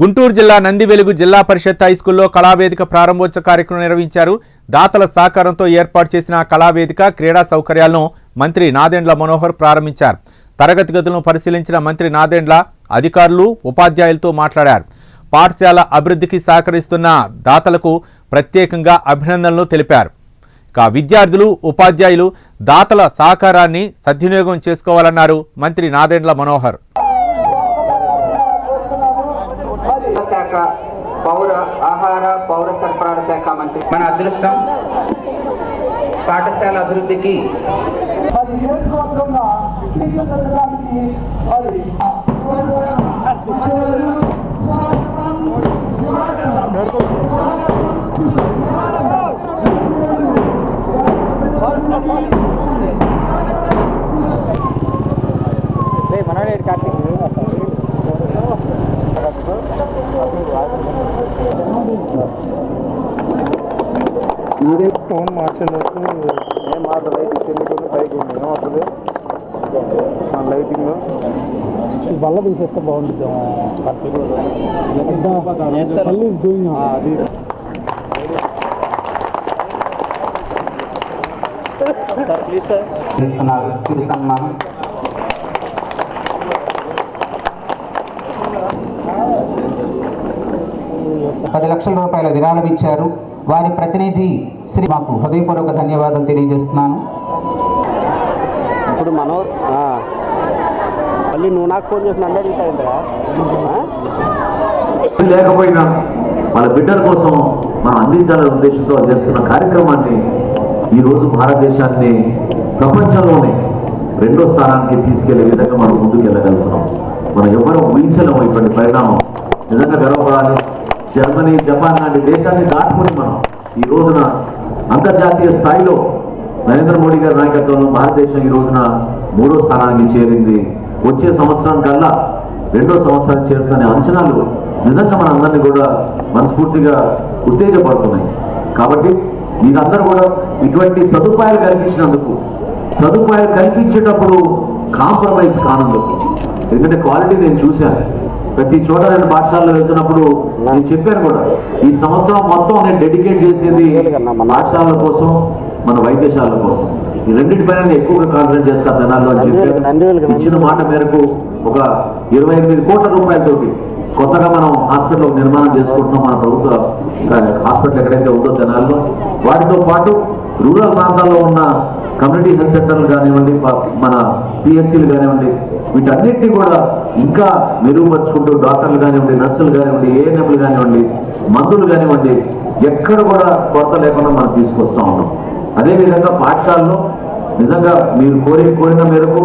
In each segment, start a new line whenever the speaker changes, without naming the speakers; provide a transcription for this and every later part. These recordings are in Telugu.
గుంటూరు జిల్లా నందివెలుగు జిల్లా పరిషత్ హైస్కూల్లో కళావేదిక ప్రారంభోత్సవ కార్యక్రమం నిర్వహించారు. దాతల సహకారంతో ఏర్పాటు చేసిన కళావేదిక క్రీడా సౌకర్యాలను మంత్రి నాదెండ్ల మనోహర్ ప్రారంభించారు. తరగతి గదులను పరిశీలించిన మంత్రి నాదెండ్ల అధికారులు, ఉపాధ్యాయులతో మాట్లాడారు. పాఠశాల అభివృద్ధికి సహకరిస్తున్న దాతలకు ప్రత్యేకంగా అభినందనలు తెలిపారు. విద్యార్థులు, ఉపాధ్యాయులు దాతల సహకారాన్ని సద్వినియోగం చేసుకోవాలన్నారు మంత్రి నాదెండ్ల మనోహర్.
శాఖ పౌర ఆహార పౌర సరఫరాల శాఖ మంత్రి మన అదృష్టం పాఠశాల అభివృద్ధికి
ఫోన్ మార్చేటప్పుడు ఏం లైట్ చెల్లిపోతే పైకి ఏమవుతుంది లైటింగ్ వల్ల తీసేస్తే బాగుంటుంది.
సన్మానం 10 లక్షల రూపాయల విరాళం ఇచ్చారు. వారి ప్రతినిధి శ్రీ మాకు హృదయపూర్వక ధన్యవాదాలు తెలియజేస్తున్నాను.
ఇప్పుడు మనోర్ మళ్ళీ నువ్వు నాకు ఫోన్ చేసిన అడుగుతాయిందిరా
లేకపోయినా వాళ్ళ బిడ్డల కోసం మనం అందించాలనే ఉద్దేశంతో చేస్తున్న కార్యక్రమాన్ని ఈరోజు భారతదేశాన్ని ప్రపంచంలోనే 2వ స్థానానికి తీసుకెళ్లే విధంగా మనం ముందుకు వెళ్ళగలుగుతున్నాం. మనం ఎవరో ఊహించలేము ఇటువంటి పరిణామం. నిజంగా గర్వపడాలి. జర్మనీ, జపాన్ లాంటి దేశాన్ని దాటుకుని మనం ఈ రోజున అంతర్జాతీయ స్థాయిలో నరేంద్ర మోడీ గారి నాయకత్వంలో భారతదేశం ఈ రోజున 3వ స్థానానికి చేరింది. వచ్చే సంవత్సరం కల్లా 2వ సంవత్సరానికి చేరుతున్న అంచనాలు నిజంగా మన అందరినీ కూడా మనస్ఫూర్తిగా ఉత్తేజపడుతున్నాయి. కాబట్టి మీరందరూ కూడా ఇటువంటి సదుపాయాలు కల్పించినందుకు, సదుపాయాలు కల్పించేటప్పుడు కాంప్రమైజ్ కానందుకు, ఎందుకంటే క్వాలిటీ నేను చూశాను. ప్రతి చోట నేను పాఠశాలలో వెళ్తున్నప్పుడు నేను చెప్పాను కూడా, ఈ సంవత్సరం మొత్తం నేను డెడికేట్ చేసేది పాఠశాలల కోసం, మన వైద్యశాలల కోసం. ఈ రెండింటిపైన నేను ఎక్కువగా కాన్సన్ట్రేట్ చేస్తాను జనాల్లో అని చెప్పాను. ఇచ్చిన మాట మేరకు ఒక 28 కోట్ల రూపాయలతోటి కొత్తగా మనం హాస్పిటల్ నిర్మాణం చేసుకుంటున్నాం. మన ప్రభుత్వ హాస్పిటల్ ఎక్కడైతే ఉందో జనాల్లో, వాటితో పాటు రూరల్ ప్రాంతాల్లో ఉన్న కమ్యూనిటీ హెల్త్ సెంటర్లు కానివ్వండి, మన పిహెచ్సీలు కానివ్వండి, వీటన్నిటినీ కూడా ఇంకా మెరుగుపరుచుకుంటూ డాక్టర్లు కానివ్వండి, నర్సులు కానివ్వండి, ఏఎన్ఎంలు కానివ్వండి, మందులు కానివ్వండి, ఎక్కడ కూడా కొరత లేకుండా మనం తీసుకొస్తా ఉన్నాం. అదేవిధంగా పాఠశాలలో నిజంగా మీరు కోరిన మేరకు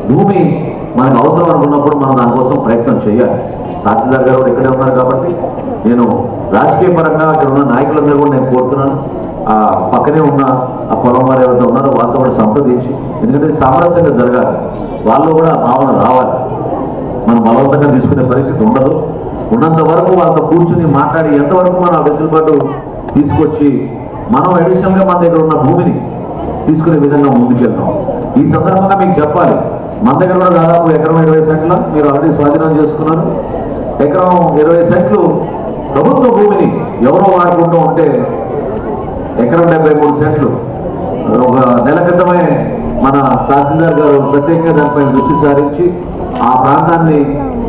భూమి మనకు అవసరం అనుకున్నప్పుడు మనం దానికోసం ప్రయత్నం చేయాలి. తహసీల్దార్ గారు కూడా ఇక్కడే ఉన్నారు కాబట్టి నేను రాజకీయ పరంగా అక్కడ ఉన్న నాయకులందరూ కూడా నేను కోరుతున్నాను, ఆ పక్కనే ఉన్న ఆ పొలం వారు ఎవరైతే ఉన్నారో వాళ్ళతో కూడా సంప్రదించి, ఎందుకంటే సామరస్యంగా జరగాలి, వాళ్ళు కూడా భావన రావాలి. మనం బలవంతంగా తీసుకునే పరిస్థితి ఉండదు. ఉన్నంత వరకు వాళ్ళతో కూర్చుని మాట్లాడి ఎంతవరకు మనం వెసులుబాటు తీసుకొచ్చి మనం అడిషనల్గా మన దగ్గర ఉన్న భూమిని తీసుకునే విధంగా ముందుకెళ్తాం. ఈ సందర్భంగా మీకు చెప్పాలి, మన దగ్గర కూడా దాదాపు ఎకరం 20 సెంట్ల మీరు ఆల్రెడీ స్వాధీనం చేసుకున్నారు. ఎకరం 20 సెంట్లు ప్రభుత్వ భూమిని ఎవరో వాడుకుంటూ ఉంటే ఎకరం 73 సెంట్లు ఒక నెల క్రితమే మన తహసీల్దార్ గారు ప్రత్యేకంగా దానిపైన దృష్టి సారించి ఆ ప్రాంతాన్ని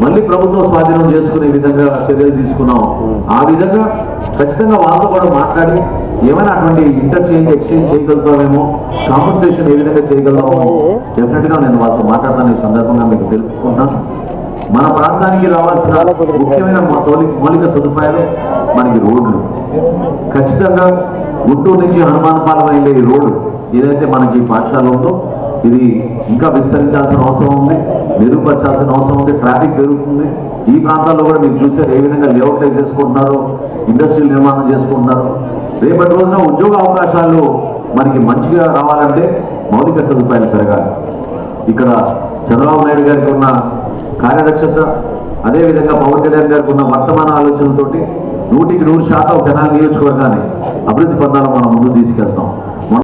మళ్ళీ ప్రభుత్వం స్వాధీనం చేసుకునే విధంగా చర్యలు తీసుకున్నాం. ఆ విధంగా ఖచ్చితంగా వాళ్ళతో కూడా మాట్లాడి ఏమైనా అటువంటి ఇంటర్చేంజ్, ఎక్స్చేంజ్ చేయగలుగుతామేమో, కాంపన్సేషన్ ఏ విధంగా చేయగలుగుతామో డెఫినెట్గా నేను వాళ్ళతో మాట్లాడతాను. ఈ సందర్భంగా మీకు తెలుపుకుంటున్నాను. మన ప్రాంతానికి రావాల్సిన ముఖ్యమైన మౌలిక సదుపాయాలు మనకి రోడ్లు. ఖచ్చితంగా గుంటూరు నుంచి హనుమానపాలెం వెళ్ళే ఈ రోడ్డు ఏదైతే మనకి పాఠశాల ఉందో ఇది ఇంకా విస్తరించాల్సిన అవసరం ఉంది, మెరుగుపరచాల్సిన అవసరం ఉంది. ట్రాఫిక్ పెరుగుతుంది. ఈ ప్రాంతాల్లో కూడా మీరు చూసారు ఏ విధంగా లేఅవుట్ చేసుకుంటున్నారో, ఇండస్ట్రియల్ నిర్మాణం చేసుకుంటున్నారు. రేపటి రోజున ఉద్యోగ అవకాశాలు మనకి మంచిగా రావాలంటే మౌలిక సదుపాయాలు పెరగాలి. ఇక్కడ చంద్రబాబు నాయుడు గారికి ఉన్న కార్యదక్షత, అదేవిధంగా పవన్ కళ్యాణ్ గారికి ఉన్న వర్తమాన ఆలోచనలతోటి 100% తెనాలి నియోజకవర్గాన్ని అభివృద్ధి పథాలు మనం ముందు తీసుకెళ్తాం.